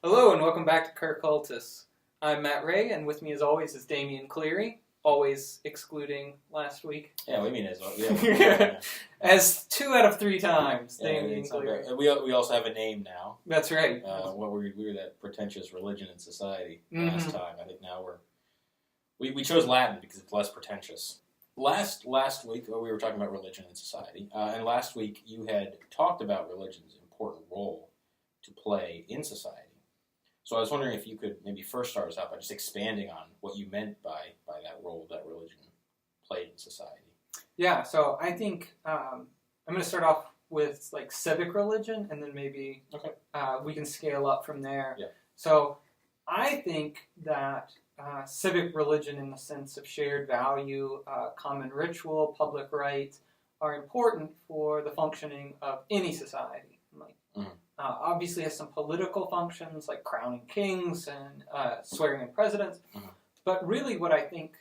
Hello and welcome back to Cultus. I'm Matt Ray, and with me as always is Damian Cleary, always excluding last week. Yeah, we mean as well. Yeah. As 2 out of 3 times, Yeah, Damian Cleary. we also have a name now. That's right. We were that pretentious religion in society last time. I think now we chose Latin because it's less pretentious. Last week we were talking about religion in society, and last week you had talked about religion's important role to play in society. So I was wondering if you could maybe first start us out by just expanding on what you meant by that role that religion played in society. Yeah, so I think I'm going to start off with like civic religion, and then maybe we can scale up from there. Yeah. So I think that civic religion, in the sense of shared value, common ritual, public rights, are important for the functioning of any society. Obviously has some political functions like crowning kings and swearing in presidents. But really what I think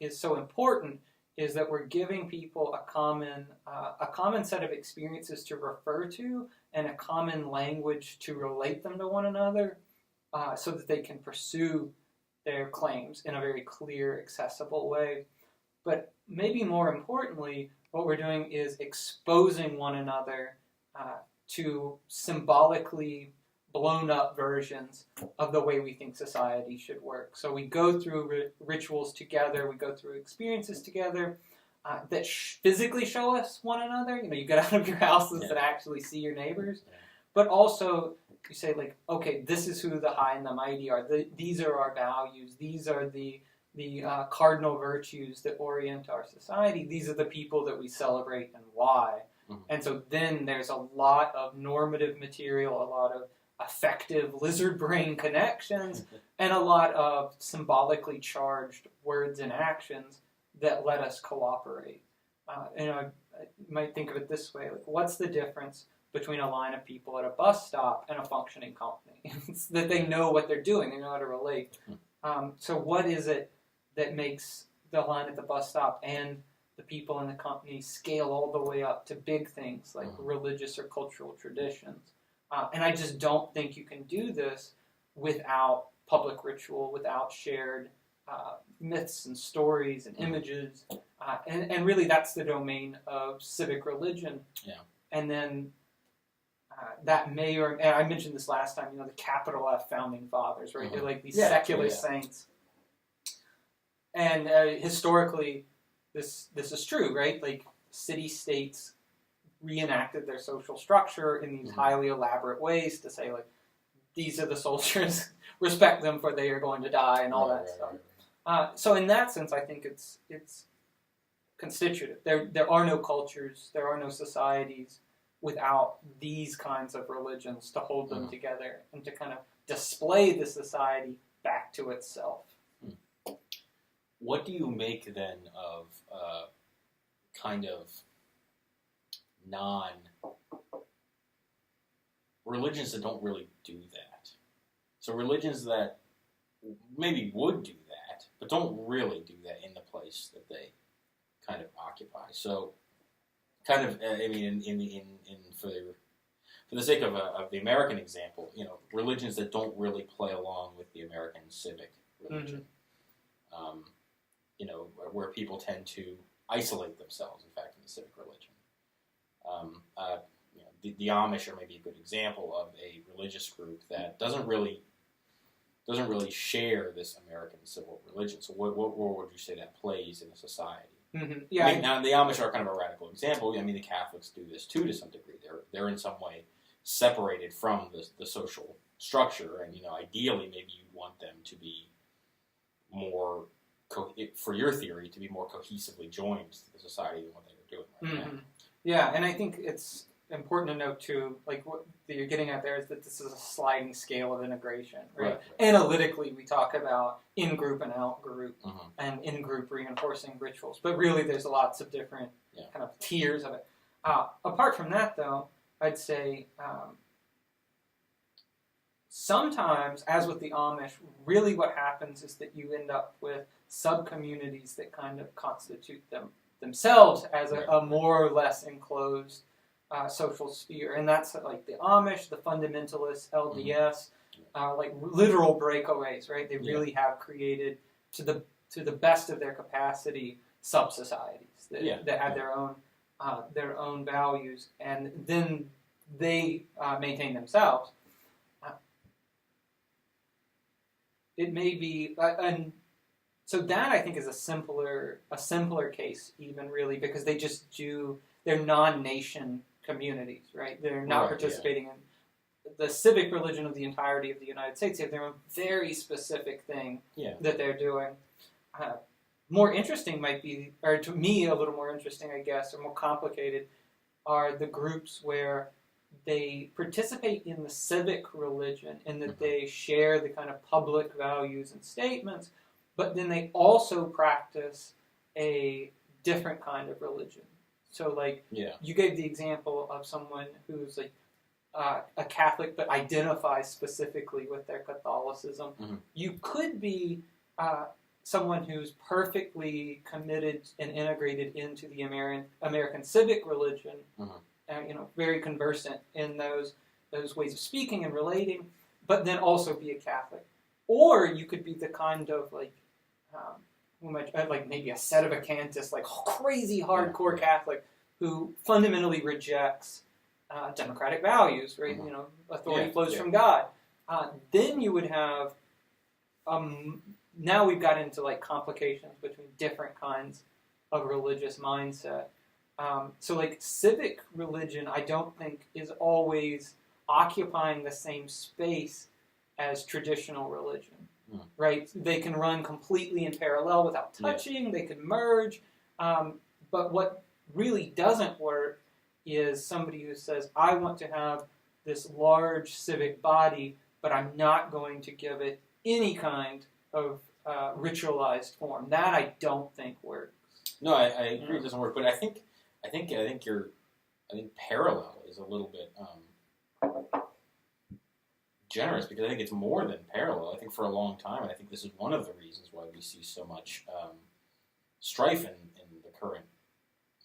is so important is that we're giving people a common set of experiences to refer to and a common language to relate them to one another so that they can pursue their claims in a very clear, accessible way. But maybe more importantly, what we're doing is exposing one another to symbolically blown up versions of the way we think society should work. So we go through rituals together, we go through experiences together that physically show us one another. You get out of your houses and actually see your neighbors. But also you say like, okay, this is who the high and the mighty are. These are our values. These are the cardinal virtues that orient our society. These are the people that we celebrate and why. And so then there's a lot of normative material, a lot of effective lizard brain connections, and a lot of symbolically charged words and actions that let us cooperate. You might think of it this way, like what's the difference between a line of people at a bus stop and a functioning company? It's that they know what they're doing, they know how to relate. So what is it that makes the line at the bus stop and the people in the company scale all the way up to big things like religious or cultural traditions? And I just don't think you can do this without public ritual, without shared myths and stories and images. And really that's the domain of civic religion. Yeah. And then that may and I mentioned this last time, the capital F founding fathers, right? They're like these secular saints. And historically, this is true, right? Like city-states reenacted their social structure in these highly elaborate ways to say, like, these are the soldiers, respect them for they are going to die and all that stuff. So in that sense, I think it's constitutive. There are no cultures, there are no societies without these kinds of religions to hold them together and to kind of display the society back to itself. What do you make then of kind of religions that don't really do that? So religions that maybe would do that, but don't really do that in the place that they kind of occupy. So, kind of, for the sake of the American example, religions that don't really play along with the American civic religion. Where people tend to isolate themselves, in fact, in the civic religion. The Amish are maybe a good example of a religious group that doesn't really share this American civil religion. So what role would you say that plays in a society? Yeah. Now the Amish are kind of a radical example. The Catholics do this too to some degree. They're in some way separated from the social structure, and ideally maybe you want them to be more, for your theory, to be more cohesively joined to the society than what they're doing right now. Yeah, and I think it's important to note too, like what you're getting at there is that this is a sliding scale of integration, right? Analytically, we talk about in-group and out-group, and in-group reinforcing rituals, but really there's lots of different kind of tiers of it. Apart from that, though, I'd say sometimes, as with the Amish, really what happens is that you end up with sub-communities that kind of constitute themselves as a more or less enclosed social sphere. And that's like the Amish, the fundamentalists, LDS, like literal breakaways, right? They really have created, to the best of their capacity, sub-societies that have their own values, and then they maintain themselves. It may be, and so that I think is a simpler case, even really, because they're non-nation communities, right? They're not participating in the civic religion of the entirety of the United States. They have their own very specific thing that they're doing. More interesting might be, or to me a little more interesting, I guess, or more complicated, are the groups where they participate in the civic religion in that they share the kind of public values and statements, but then they also practice a different kind of religion. So, like, you gave the example of someone who's like a Catholic but identifies specifically with their Catholicism. You could be someone who's perfectly committed and integrated into the American civic religion, very conversant in those ways of speaking and relating, but then also be a Catholic. Or you could be the kind of like maybe a sedevacantist, like crazy hardcore Catholic who fundamentally rejects democratic values, right? Authority flows from God. Then you would have now we've got into like complications between different kinds of religious mindset. So like civic religion, I don't think is always occupying the same space as traditional religion, right? They can run completely in parallel without touching. They can merge. But what really doesn't work is somebody who says, I want to have this large civic body, but I'm not going to give it any kind of ritualized form. That I don't think works. No, I agree it doesn't work. But I think parallel is a little bit generous, because I think it's more than parallel. I think for a long time, and I think this is one of the reasons why we see so much strife in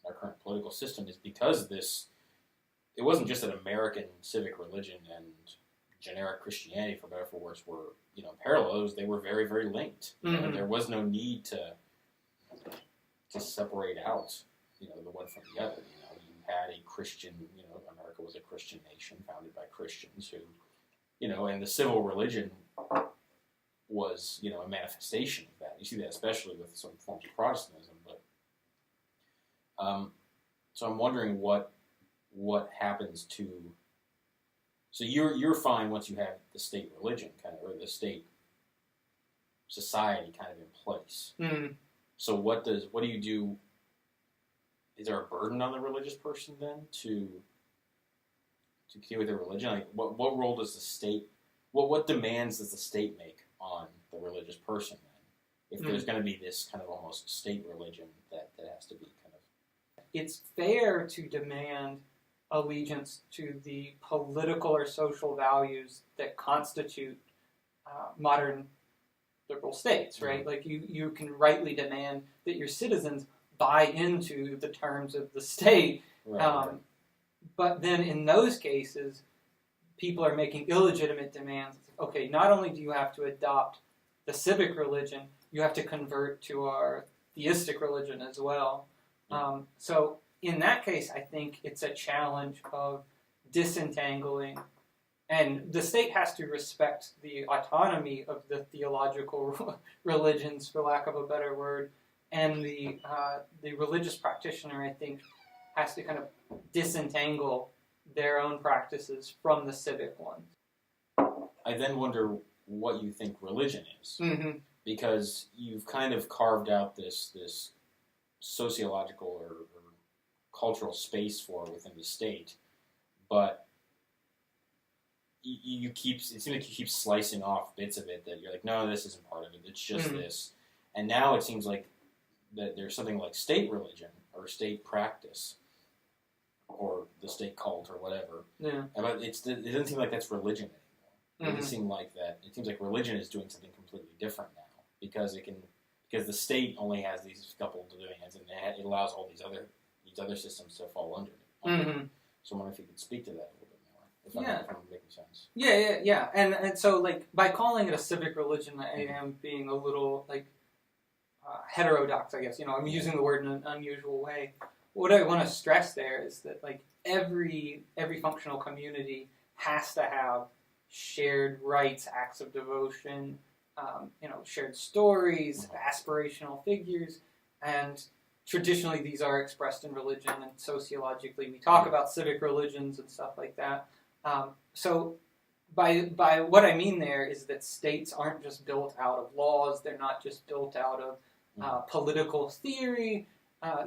our current political system, is because it wasn't just that American civic religion and generic Christianity, for better or for worse, were parallel. They were very, very linked. There was no need to separate out the one from the other. You had a Christian. America was a Christian nation founded by Christians who, and the civil religion was a manifestation of that. You see that especially with some forms of Protestantism. But so I'm wondering what happens to. So you're fine once you have the state religion kind of, or the state society kind of in place. So what do you do? Is there a burden on the religious person then to continue with their religion? Like what role does the state? What demands does the state make on the religious person then? If there's going to be this kind of almost state religion that has to be kind of. It's fair to demand allegiance to the political or social values that constitute modern liberal states, right? Like you can rightly demand that your citizens buy into the terms of the state. Right. But then in those cases, people are making illegitimate demands. Okay, not only do you have to adopt the civic religion, you have to convert to our theistic religion as well. So in that case, I think it's a challenge of disentangling, and the state has to respect the autonomy of the theological religions, for lack of a better word, and the religious practitioner, I think, has to kind of disentangle their own practices from the civic ones. I then wonder what you think religion is, because you've kind of carved out this sociological or cultural space for within the state, but it seems like you keep slicing off bits of it that you're like, no, this isn't part of it. It's just this, and now it seems like that there's something like state religion or state practice or the state cult or whatever. Yeah. But it doesn't seem like that's religion anymore. It doesn't seem like that. It seems like religion is doing something completely different now because the state only has these couple domains and it allows all these other systems to fall under it. So I wonder if you could speak to that a little bit more. If I'm making sense. sense. Yeah. And so, like, by calling it a civic religion, I am being a little, like, heterodox, I guess. I'm using the word in an unusual way. What I want to stress there is that, like, every functional community has to have shared rites, acts of devotion, shared stories, aspirational figures, and traditionally these are expressed in religion, and sociologically we talk about civic religions and stuff like that. So by what I mean there is that states aren't just built out of laws, they're not just built out of political theory,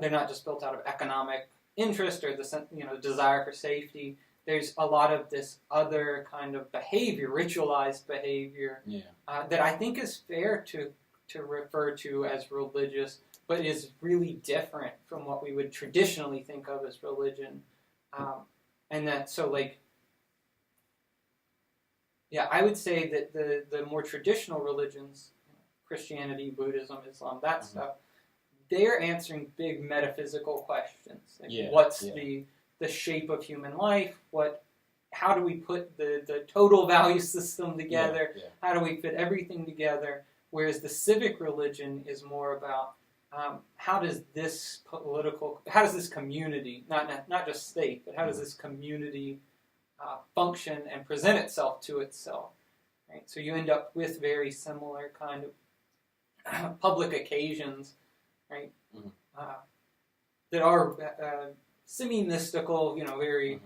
they're not just built out of economic interest or the desire for safety. There's a lot of this other kind of behavior, ritualized behavior, that I think is fair to refer to as religious, but is really different from what we would traditionally think of as religion. And that, so, like, I would say that the more traditional religions, Christianity, Buddhism, Islam, that stuff, they're answering big metaphysical questions. Like, what's the shape of human life? How do we put the total value system together? How do we fit everything together? Whereas the civic religion is more about how does this community, not just state, but how does this community function and present itself to itself? Right? So you end up with very similar kind of public occasions, right? That are semi-mystical, very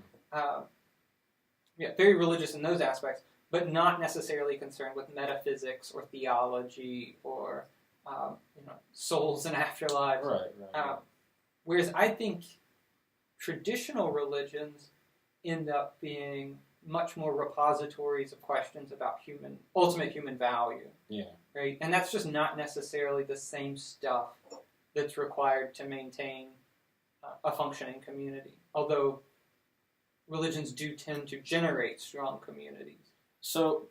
very religious in those aspects, but not necessarily concerned with metaphysics or theology or souls and afterlives. Right. Whereas I think traditional religions end up being much more repositories of questions about ultimate human value. Right? And that's just not necessarily the same stuff that's required to maintain a functioning community. Although religions do tend to generate strong communities. So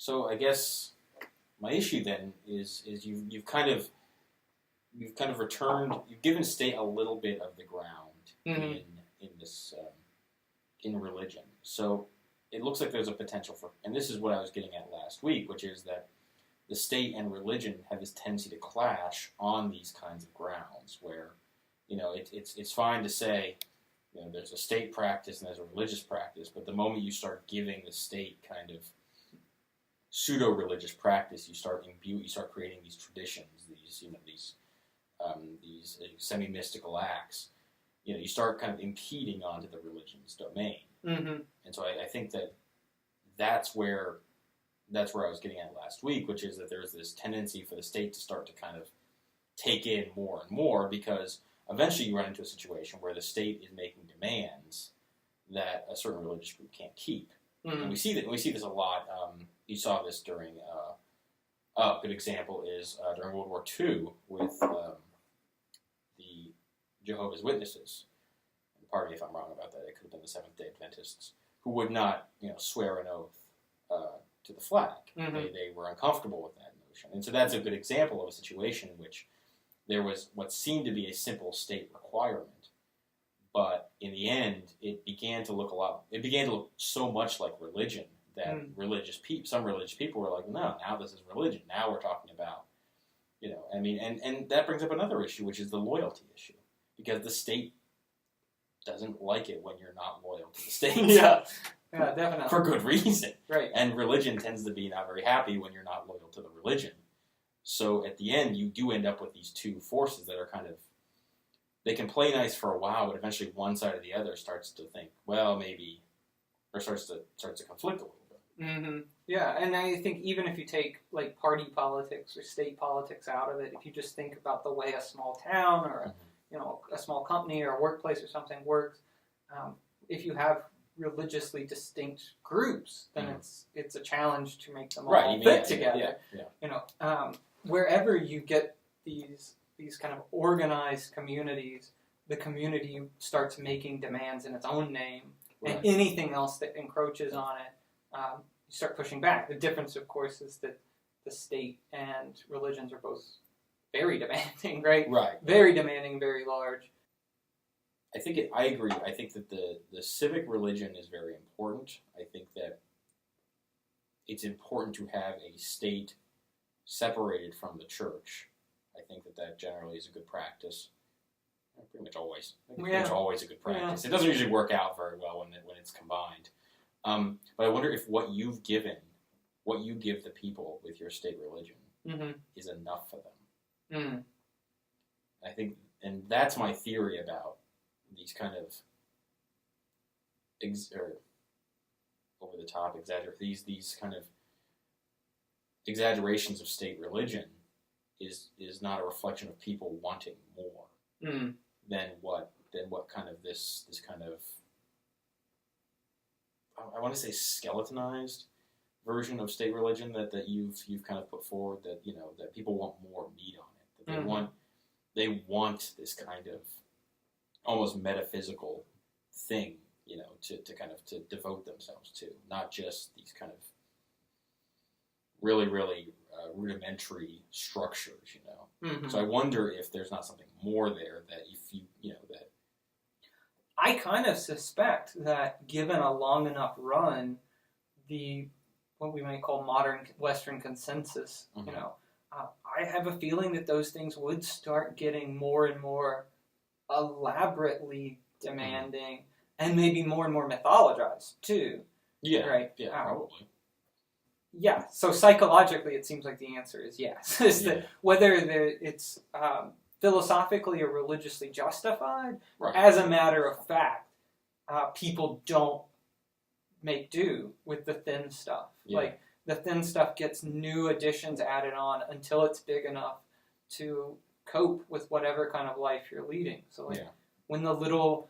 I guess my issue then is you've kind of returned, you've given state a little bit of the ground in this in religion. So it looks like there's a potential for, and this is what I was getting at last week, which is that the state and religion have this tendency to clash on these kinds of grounds where, it's fine to say, there's a state practice and there's a religious practice, but the moment you start giving the state kind of pseudo-religious practice, you start creating these traditions, these semi-mystical acts. You start kind of impeding onto the religion's domain, and so I think that's where I was getting at last week, which is that there's this tendency for the state to start to kind of take in more and more, because eventually you run into a situation where the state is making demands that a certain religious group can't keep. And we see this a lot. You saw this during, a good example is during World War II with the Jehovah's Witnesses. And pardon me if I'm wrong about that. It could have been the Seventh-day Adventists, who would not, swear an oath to the flag. They were uncomfortable with that notion. And so that's a good example of a situation in which there was what seemed to be a simple state requirement, but in the end, it began to look so much like religion that some religious people were like, no, now this is religion. Now we're talking about, and that brings up another issue, which is the loyalty issue, because the state doesn't like it when you're not loyal to the state. Yeah, definitely. For good reason. Right. And religion tends to be not very happy when you're not loyal to the religion. So at the end, you do end up with these two forces that are kind of, they can play nice for a while, but eventually one side or the other starts to think, well, maybe, or starts to conflict a little bit. Yeah, and I think even if you take like party politics or state politics out of it, if you just think about the way a small town or a small company or a workplace or something works, if you have religiously distinct groups, then it's a challenge to make them all fit together. Wherever you get these kind of organized communities, the community starts making demands in its own name, and anything else that encroaches on it, you start pushing back. The difference, of course, is that the state and religions are both very demanding, right? Very demanding, very large. I agree. I think that the civic religion is very important. I think that it's important to have a state separated from the church. I think that generally is a good practice. Pretty much always. Pretty much always a good practice. Yeah. It doesn't usually work out very well when it's combined. But I wonder if what you give the people with your state religion is enough for them. Mm. I think, and that's my theory about these kind of over the top these kind of exaggerations of state religion is not a reflection of people wanting more than what kind of this kind of, I want to say, skeletonized version of state religion that you've kind of put forward, that that people want more meat on it, that they want this kind of almost metaphysical thing, to devote themselves to, not just these kind of really, really rudimentary structures, So I wonder if there's not something more there that that. I kind of suspect that given a long enough run, what we might call modern Western consensus, I have a feeling that those things would start getting more and more elaborately demanding, and maybe more and more mythologized too. Yeah. Right. Yeah. Probably. Yeah. So psychologically, it seems like the answer is yes. That whether it's philosophically or religiously justified, as a matter of fact, people don't make do with the thin stuff. Yeah. Like, the thin stuff gets new additions added on until it's big enough to cope with whatever kind of life you're leading. So, when the little,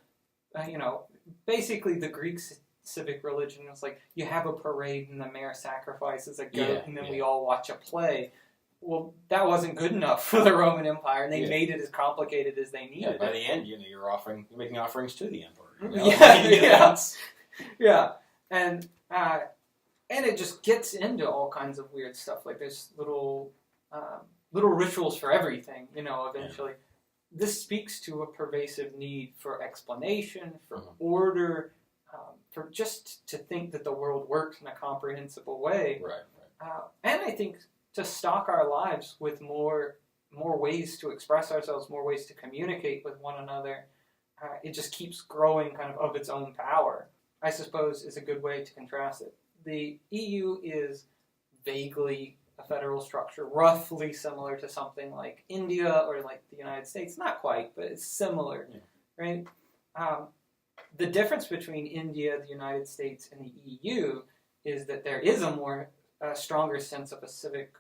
basically the Greeks' civic religion was like, you have a parade and the mayor sacrifices a goat and then we all watch a play. Well, that wasn't good enough for the Roman Empire, and they made it as complicated as they needed. By the end, you're making offerings to the emperor. And it just gets into all kinds of weird stuff. Like there's little rituals for everything. Eventually, this speaks to a pervasive need for explanation, for order, for just to think that the world works in a comprehensible way. Right. And I think to stock our lives with more ways to express ourselves, more ways to communicate with one another. It just keeps growing kind of its own power, I suppose, is a good way to contrast it. The EU is vaguely a federal structure, roughly similar to something like India or like the United States. Not quite, but it's similar, right? The difference between India, the United States, and the EU is that there is a stronger sense of a civic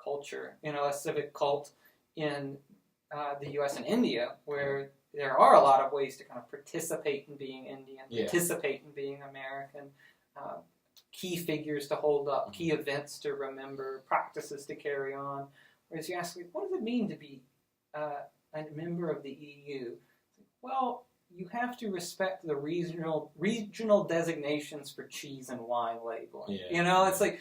culture, a civic cult in the U.S. and India, where there are a lot of ways to kind of participate in being Indian, participate in being American, key figures to hold up, key events to remember, practices to carry on. Whereas you ask, what does it mean to be a member of the EU? Well, you have to respect the regional designations for cheese and wine labeling. It's like,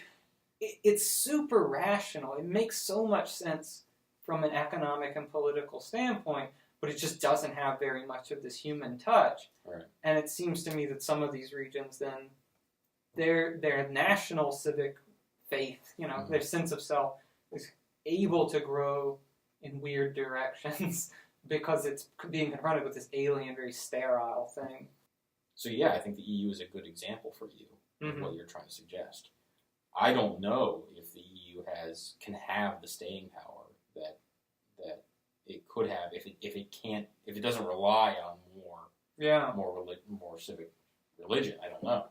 it's super rational. It makes so much sense from an economic and political standpoint, but it just doesn't have very much of this human touch. Right. And it seems to me that some of these regions then, their national civic faith, their sense of self is able to grow in weird directions because it's being confronted with this alien, very sterile thing. So I think the EU is a good example for you of what you're trying to suggest. I don't know if the EU can have the staying power that it could have if it doesn't rely on more civic religion. I don't know.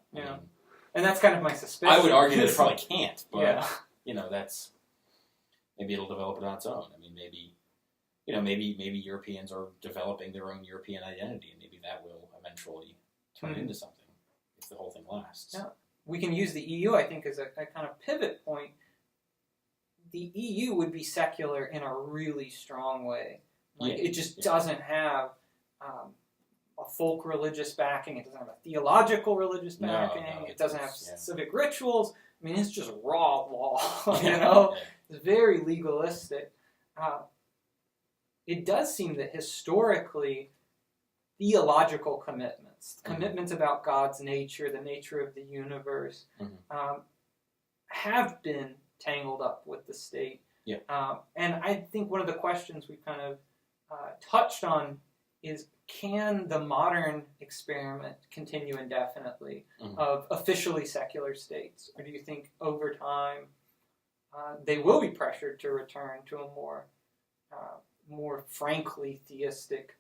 And that's kind of my suspicion. I would argue that it probably can't, but that's maybe it'll develop it on its own. I mean, maybe Europeans are developing their own European identity, and maybe that will eventually turn into something if the whole thing lasts. Yeah. We can use the EU, I think, as a kind of pivot point. The EU would be secular in a really strong way. It just doesn't have a folk religious backing. It doesn't have a theological religious backing. It doesn't have civic rituals. I mean, it's just raw law, It's very legalistic. It does seem that historically, theological commitments, commitments about God's nature, the nature of the universe, have been tangled up with the state. Yeah. And I think one of the questions we kind of touched on is, can the modern experiment continue indefinitely of officially secular states? Or do you think over time they will be pressured to return to a more frankly theistic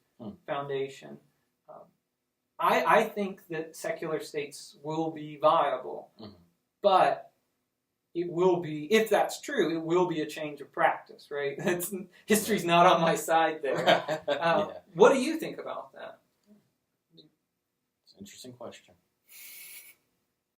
foundation? I think that secular states will be viable, but it will be, if that's true, it will be a change of practice, right? History's not on my side there. What do you think about that? It's an interesting question.